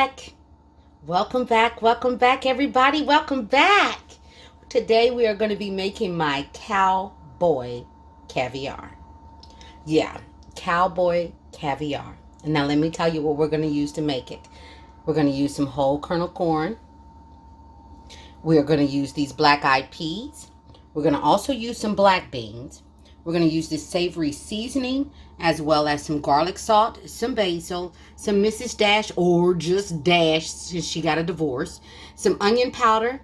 back. Welcome back, everybody. Welcome back. Today we are going to be making my cowboy caviar. Yeah, cowboy caviar. And now let me tell you what we're going to use to make it. We're going to use some whole kernel corn. We are going to use these black-eyed peas. We're going to also use some black beans. We're going to use this savory seasoning, as well as some garlic salt, some basil, some Mrs. Dash, or just Dash since she got a divorce, some onion powder.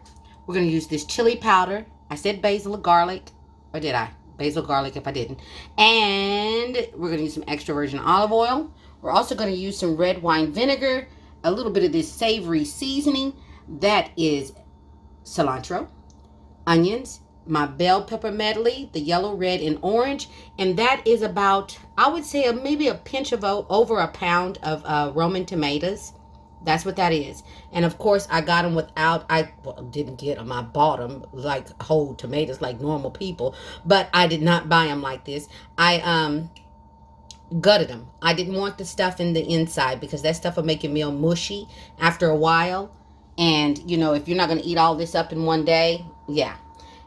We're going to use this chili powder. I said basil or garlic, or did I? Basil, garlic if I didn't. And we're going to use some extra virgin olive oil. We're also going to use some red wine vinegar, a little bit of this savory seasoning. That is cilantro, onions, my bell pepper medley, the yellow, red, and orange, and that is about, I would say, maybe a pinch of over a pound of Roman tomatoes. That's what that is. And of course, I got them without, didn't get them, I bought them like whole tomatoes like normal people, but I did not buy them like this. I gutted them. I didn't want the stuff in the inside because that stuff will make your meal mushy after a while. And, you know, if you're not going to eat all this up in one day, yeah.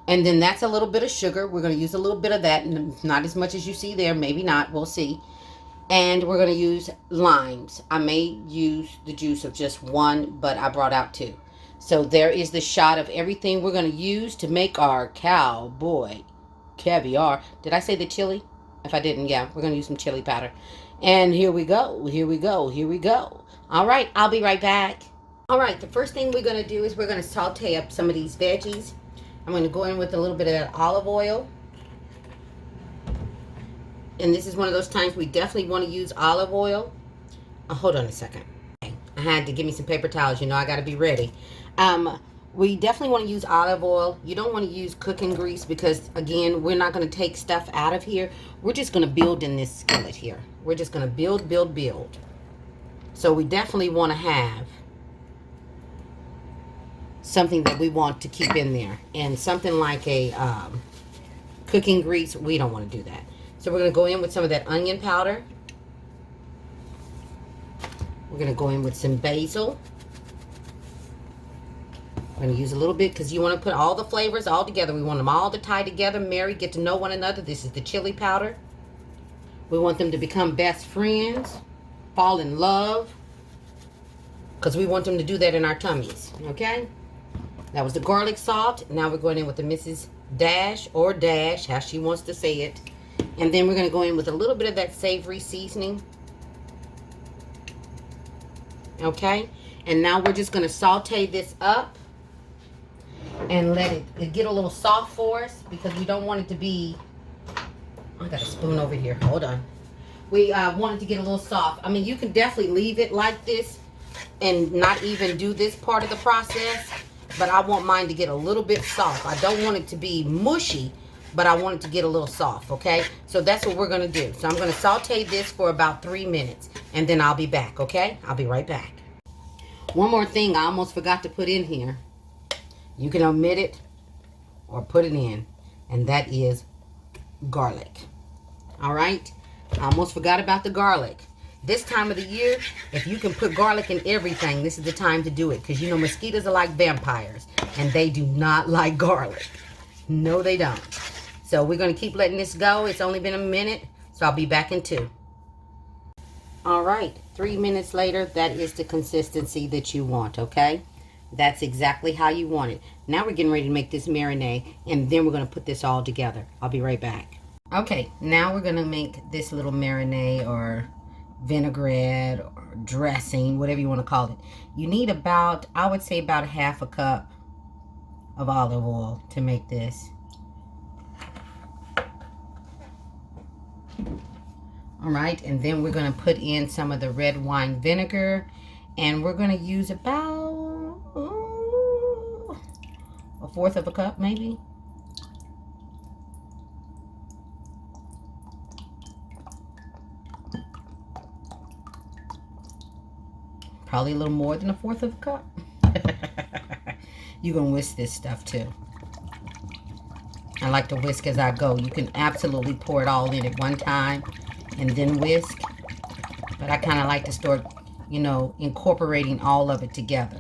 And then that's a little bit of sugar. We're going to use a little bit of that. Not as much as you see there. Maybe not. We'll see. And we're going to use limes. I may use the juice of just one, but I brought out two. So there is the shot of everything we're going to use to make our cowboy caviar. Did I say the chili? If I didn't, yeah. We're going to use some chili powder. And here we go. Here we go. Here we go. All right. I'll be right back. All right. The first thing we're going to do is we're going to saute up some of these veggies. I'm going to go in with a little bit of that olive oil. And this is one of those times we definitely want to use olive oil. Oh, hold on a second. Okay. I had to give me some paper towels. You know, I got to be ready. We definitely want to use olive oil. You don't want to use cooking grease because, again, we're not going to take stuff out of here. We're just going to build in this skillet here. We're just going to build. So we definitely want to have something that we want to keep in there, and something like a cooking grease, we don't want to do that. So we're going to go in with some of that onion powder. We're going to go in with some basil. We're going to use a little bit because you want to put all the flavors all together. We want them all to tie together, marry, get to know one another. This is the chili powder. We want them to become best friends, fall in love, because we want them to do that in our tummies, okay? That was the garlic salt. Now we're going in with the Mrs. Dash, or Dash, how she wants to say it. And then we're going to go in with a little bit of that savory seasoning. Okay? And now we're just going to saute this up and let it get a little soft for us because we don't want it to be... I got a spoon over here. Hold on. We want it to get a little soft. I mean, you can definitely leave it like this and not even do this part of the process. But I want mine to get a little bit soft. I don't want it to be mushy, but I want it to get a little soft, okay? So that's what we're going to do. So I'm going to saute this for about 3 minutes, and then I'll be back, okay? I'll be right back. One more thing I almost forgot to put in here. You can omit it or put it in, and that is garlic. All right? I almost forgot about the garlic. This time of the year, if you can put garlic in everything, this is the time to do it. Because, you know, mosquitoes are like vampires. And they do not like garlic. No, they don't. So we're going to keep letting this go. It's only been a minute. So I'll be back in 2. All right. 3 minutes later, that is the consistency that you want, okay? That's exactly how you want it. Now we're getting ready to make this marinade. And then we're going to put this all together. I'll be right back. Okay. Now we're going to make this little marinade or vinaigrette or dressing, whatever you want to call it. You need about, I would say, about a half a cup of olive oil to make this. All right, and then we're going to put in some of the red wine vinegar, and we're going to use about a fourth of a cup, maybe. Probably a little more than a fourth of a cup. You're going to whisk this stuff too. I like to whisk as I go. You can absolutely pour it all in at one time and then whisk. But I kind of like to start you know, incorporating all of it together.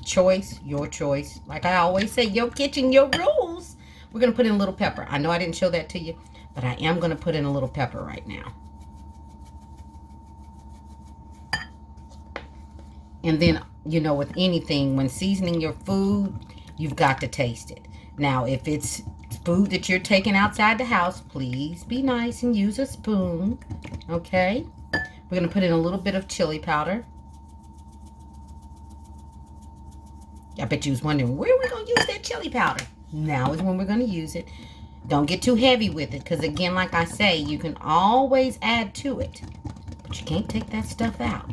Choice, your choice. Like I always say, your kitchen, your rules. We're going to put in a little pepper. I know I didn't show that to you, but I am going to put in a little pepper right now. And then, you know, with anything, when seasoning your food, you've got to taste it. Now, if it's food that you're taking outside the house, please be nice and use a spoon. Okay? We're going to put in a little bit of chili powder. I bet you was wondering, where are we going to use that chili powder? Now is when we're going to use it. Don't get too heavy with it, because again, like I say, you can always add to it. But you can't take that stuff out.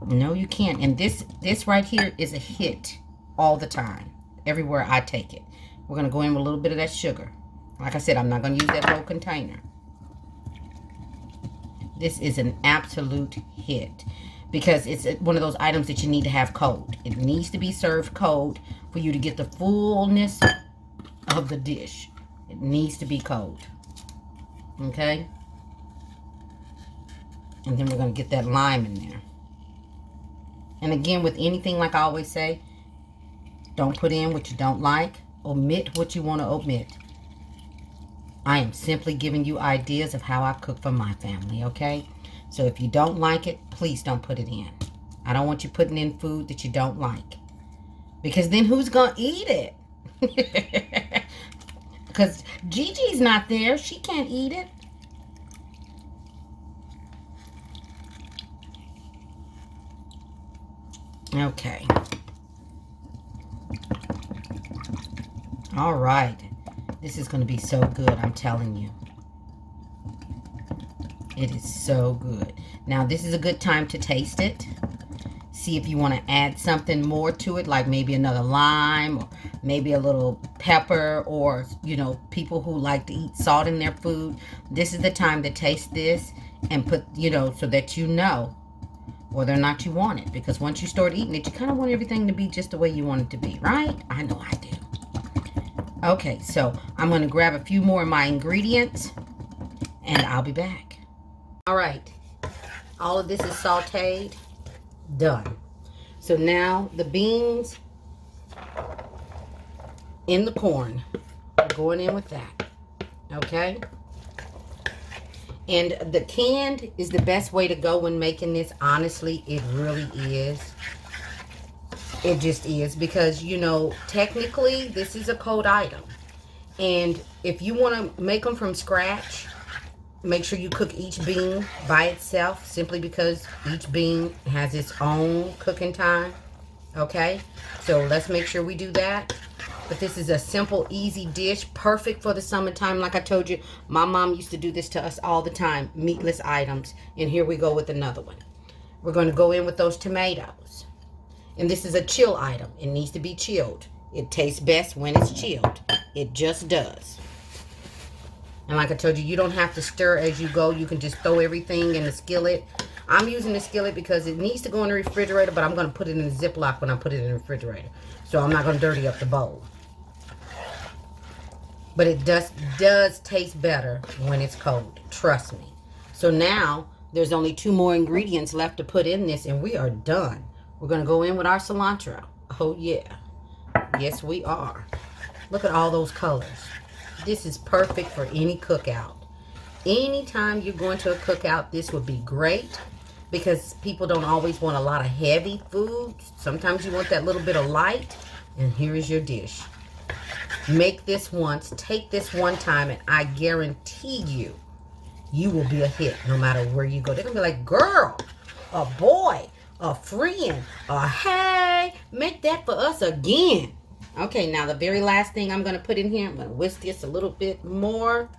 No, you can't. And this right here is a hit all the time, everywhere I take it. We're going to go in with a little bit of that sugar. Like I said, I'm not going to use that whole container. This is an absolute hit, because it's one of those items that you need to have cold. It needs to be served cold for you to get the fullness of the dish. It needs to be cold. Okay? And then we're going to get that lime in there. And again, with anything, like I always say, don't put in what you don't like. Omit what you want to omit. I am simply giving you ideas of how I cook for my family, okay? So if you don't like it, please don't put it in. I don't want you putting in food that you don't like. Because then who's going to eat it? Because Gigi's not there. She can't eat it. Okay. All right. This is going to be so good, I'm telling you. It is so good. Now, this is a good time to taste it. See if you want to add something more to it, like maybe another lime, or maybe a little pepper, or, you know, people who like to eat salt in their food. This is the time to taste this and put, you know, so that you know whether or not you want it. Because once you start eating it, you kind of want everything to be just the way you want it to be, right? I know I do. Okay, so I'm going to grab a few more of my ingredients, and I'll be back. All right, all of this is sauteed, done. So now the beans in the corn, we're going in with that, okay? And the canned is the best way to go when making this. Honestly, it really is. It just is, because, you know, technically this is a cold item. And if you want to make them from scratch, make sure you cook each bean by itself, simply because each bean has its own cooking time. Okay? So let's make sure we do that. But this is a simple, easy dish, perfect for the summertime. Like I told you, my mom used to do this to us all the time, meatless items. And here we go with another one. We're going to go in with those tomatoes. And this is a chill item. It needs to be chilled. It tastes best when it's chilled. It just does. And like I told you, you don't have to stir as you go. You can just throw everything in the skillet. I'm using the skillet because it needs to go in the refrigerator, but I'm going to put it in the Ziploc when I put it in the refrigerator. So I'm not going to dirty up the bowl. But it does taste better when it's cold. Trust me. So now there's only 2 more ingredients left to put in this, and we are done. We're going to go in with our cilantro. Oh, yeah. Yes, we are. Look at all those colors. This is perfect for any cookout. Anytime you're going to a cookout, this would be great, because people don't always want a lot of heavy food. Sometimes you want that little bit of light, and here is your dish. Make this once, take this one time, and I guarantee you, you will be a hit no matter where you go. They're going to be like, girl, a boy, a friend, a hey, make that for us again. Okay, now the very last thing I'm going to put in here, I'm going to whisk this a little bit more.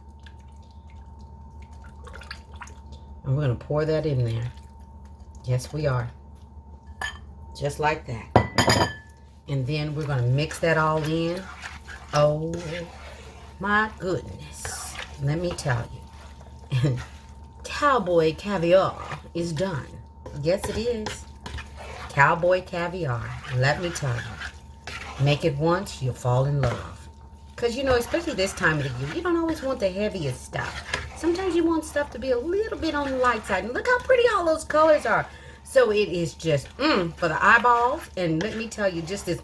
And we're going to pour that in there. Yes, we are. Just like that. And then we're going to mix that all in. Oh, my goodness. Let me tell you. Cowboy Caviar is done. Yes, it is. Cowboy Caviar. Let me tell you. Make it once, you'll fall in love. Because, you know, especially this time of the year, you don't always want the heaviest stuff. Sometimes you want stuff to be a little bit on the light side. And look how pretty all those colors are. So it is just for the eyeballs. And let me tell you, just this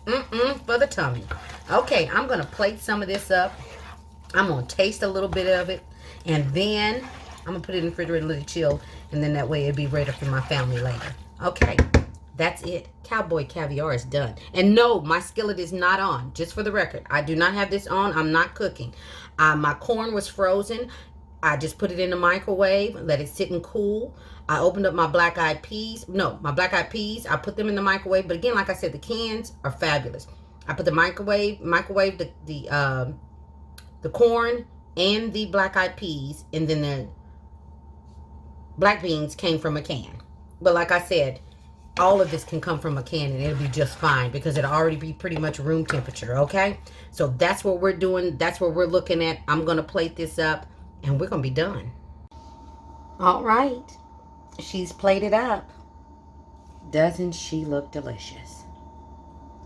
for the tummy. Okay, I'm going to plate some of this up. I'm going to taste a little bit of it. And then I'm going to put it in the refrigerator and let it chill. And then that way it'll be ready for my family later. Okay, that's it. Cowboy Caviar is done. And no, my skillet is not on. Just for the record, I do not have this on. I'm not cooking. My corn was frozen. I just put it in the microwave, let it sit and cool. I opened up my black-eyed peas. No, my black-eyed peas. I put them in the microwave. But again, like I said, the cans are fabulous. I put the microwave the corn and the black-eyed peas, and then the black beans came from a can. But like I said, all of this can come from a can and it'll be just fine because it'll already be pretty much room temperature, okay? So that's what we're doing. That's what we're looking at. I'm going to plate this up and we're going to be done. All right. She's plated up. Doesn't she look delicious?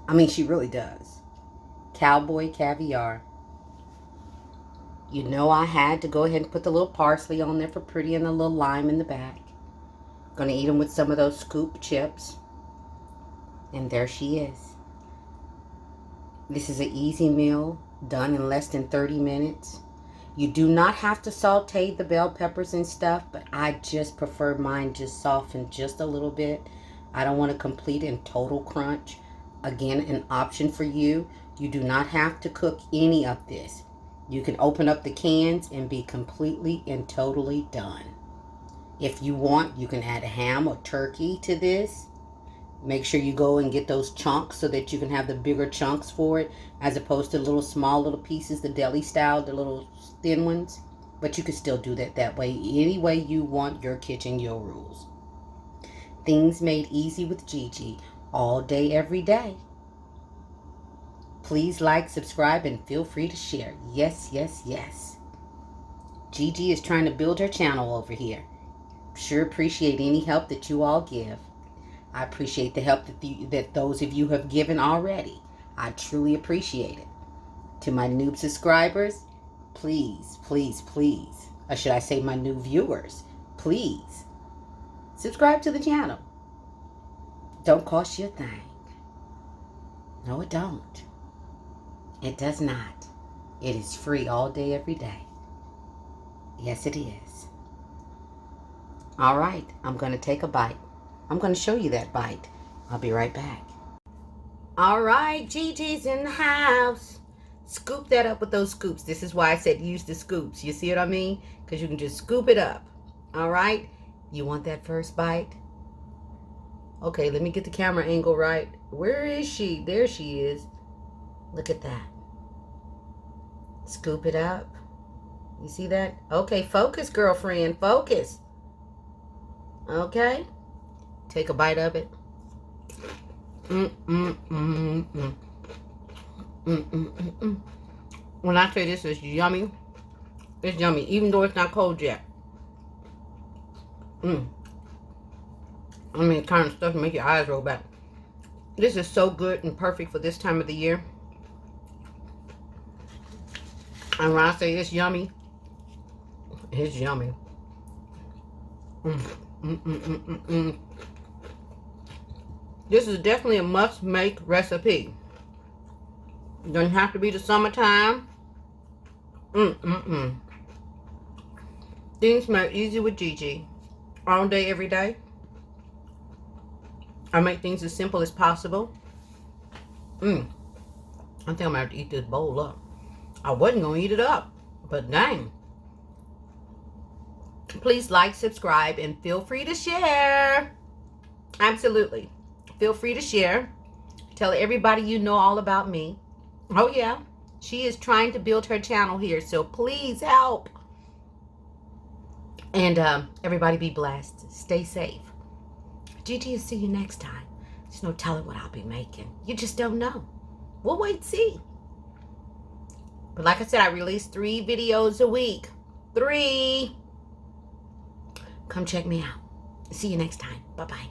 I mean, she really does. Cowboy Caviar. You know I had to go ahead and put the little parsley on there for pretty and the little lime in the back. Gonna eat them with some of those scoop chips. And there she is. This is an easy meal done in less than 30 minutes. You do not have to saute the bell peppers and stuff, but I just prefer mine just softened just a little bit. I don't want a complete and total crunch. Again, an option for you. You do not have to cook any of this. You can open up the cans and be completely and totally done. If you want, you can add ham or turkey to this. Make sure you go and get those chunks so that you can have the bigger chunks for it, as opposed to small little pieces, the deli style, the little thin ones. But you can still do that way. Any way you want, your kitchen, your rules. Things made easy with Gigi, all day, every day. Please like, subscribe, and feel free to share. Yes, yes, yes. Gigi is trying to build her channel over here. Sure appreciate any help that you all give. I appreciate the help that those of you have given already. I truly appreciate it. To my noob subscribers, please, please, please, or should I say my new viewers, please subscribe to the channel. Don't cost you a thing. No, it don't. It does not. It is free all day, every day. Yes, it is. All right, I'm going to take a bite. I'm going to show you that bite. I'll be right back. All right, Gigi's in the house. Scoop that up with those scoops. This is why I said use the scoops. You see what I mean? Because you can just scoop it up. All right? You want that first bite? Okay, let me get the camera angle right. Where is she? There she is. Look at that. Scoop it up. You see that? Okay, focus, girlfriend. Focus. Okay. Take a bite of it. When I say this is yummy, it's yummy, even though it's not cold yet. I mean, kind of stuff to make your eyes roll back. This is so good and perfect for this time of the year. And when I say it's yummy, it's yummy. This is definitely a must-make recipe. It doesn't have to be the summertime. Things made easy with Gigi. All day, every day. I make things as simple as possible. I think I'm going to have to eat this bowl up. I wasn't going to eat it up, but dang. Please like, subscribe, and feel free to share. Absolutely. Feel free to share. Tell everybody you know all about me. Oh, yeah. She is trying to build her channel here, so please help. And everybody be blessed. Stay safe. Gigi will see you next time. There's no telling what I'll be making. You just don't know. We'll wait and see. But like I said, I release 3 videos a week. 3. Come check me out. See you next time. Bye-bye.